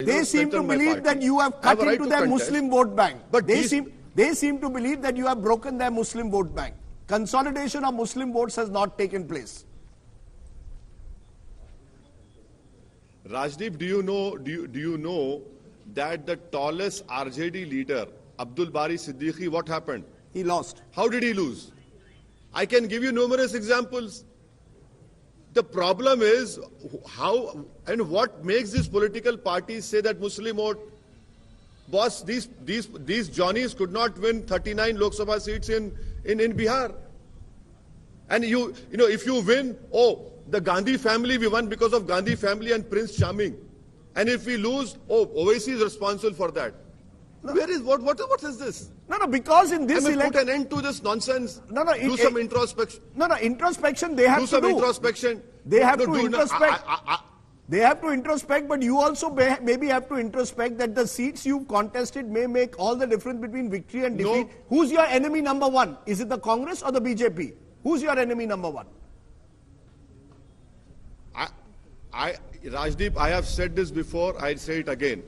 they seem to believe that you have cut into their Muslim vote bank. But they seem to believe that you have broken their Muslim vote bank. Consolidation of Muslim votes has not taken place. Rajdeep, do you know that the tallest RJD leader, Abdul Bari Siddiqui, what happened? He lost. How did he lose? I can give you numerous examples. The problem is how and what makes these political parties say that Muslim vote. Boss, these Johnnies could not win 39 Lok Sabha seats in Bihar. And you know, if you win, oh, the Gandhi family, we won because of Gandhi family and Prince Charming. And if we lose, oh, Owaisi is responsible for that. No. What is this? No, because in this election, put an end to this nonsense. Do some introspection. Introspection they have to do. Do some introspection. They have to introspect. They have to introspect, but you also maybe have to introspect that the seats you've contested may make all the difference between victory and defeat. No. Who's your enemy number one? Is it the Congress or the BJP? Who's your enemy number one? Rajdeep, I have said this before, I'll say it again.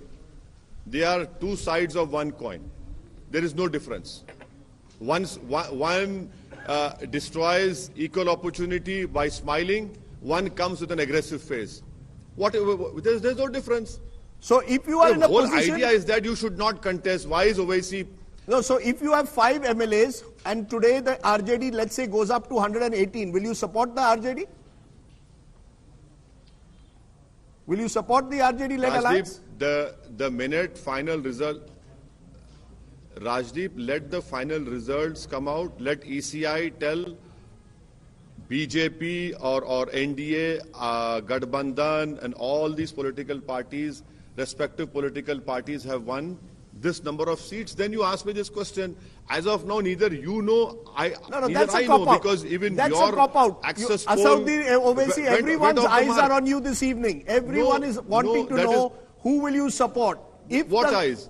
They are two sides of one coin. There is no difference. One destroys equal opportunity by smiling, one comes with an aggressive face. There's no difference. So if you are in a position... The whole idea is that you should not contest. Why is Owaisi... No, so if you have 5 MLAs and today the RJD, let's say, goes up to 118, will you support the RJD? Will you support the RJD-led alliance? The minute final result, Rajdeep, let the final results come out. Let ECI tell BJP or NDA, Gadbandhan and all these political parties, respective political parties have won this number of seats. Then you ask me this question. As of now, neither you know, neither I know, because even your access poll... Asauddin Owaisi, everyone's eyes are on you this evening. Everyone is wanting to know who will you support. What eyes?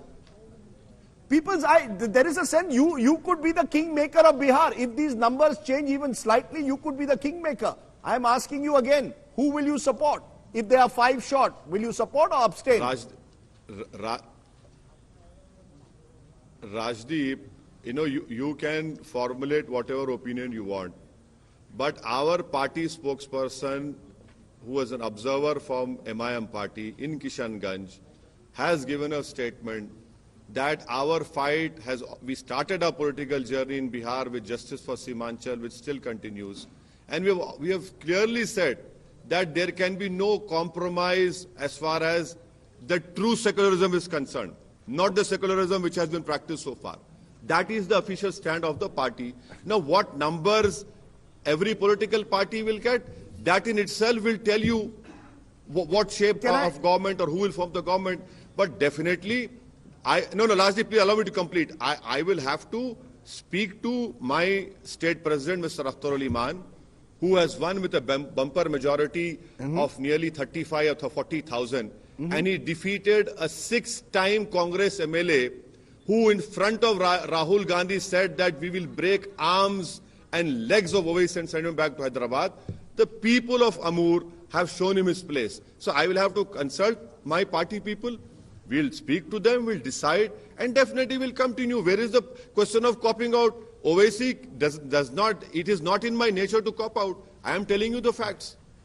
People's eye, there is a sense you could be the kingmaker of Bihar. If these numbers change even slightly, you could be the kingmaker. I am asking you again, who will you support? If there are 5 short, will you support or abstain? Rajdeep, you know, you can formulate whatever opinion you want. But our party spokesperson, who is an observer from MIM party in Kishanganj, has given a statement that our fight we started our political journey in Bihar with Justice for Simanchal, which still continues. And we have clearly said that there can be no compromise as far as the true secularism is concerned, not the secularism which has been practiced so far. That is the official stand of the party. Now, what numbers every political party will get, that in itself will tell you what shape of government or who will form the government. But definitely, lastly, please allow me to complete. I will have to speak to my state president, Mr. Akhtar Ali Maan, who has won with a bumper majority of nearly 35 or 40,000. And he defeated a 6-time Congress MLA who in front of Rahul Gandhi said that we will break arms and legs of Owaisi and send him back to Hyderabad. The people of Amur have shown him his place. So I will have to consult my party people. We'll speak to them, we'll decide, and definitely we'll continue. Where is the question of copping out? Owaisi does not, it is not in my nature to cop out. I am telling you the facts.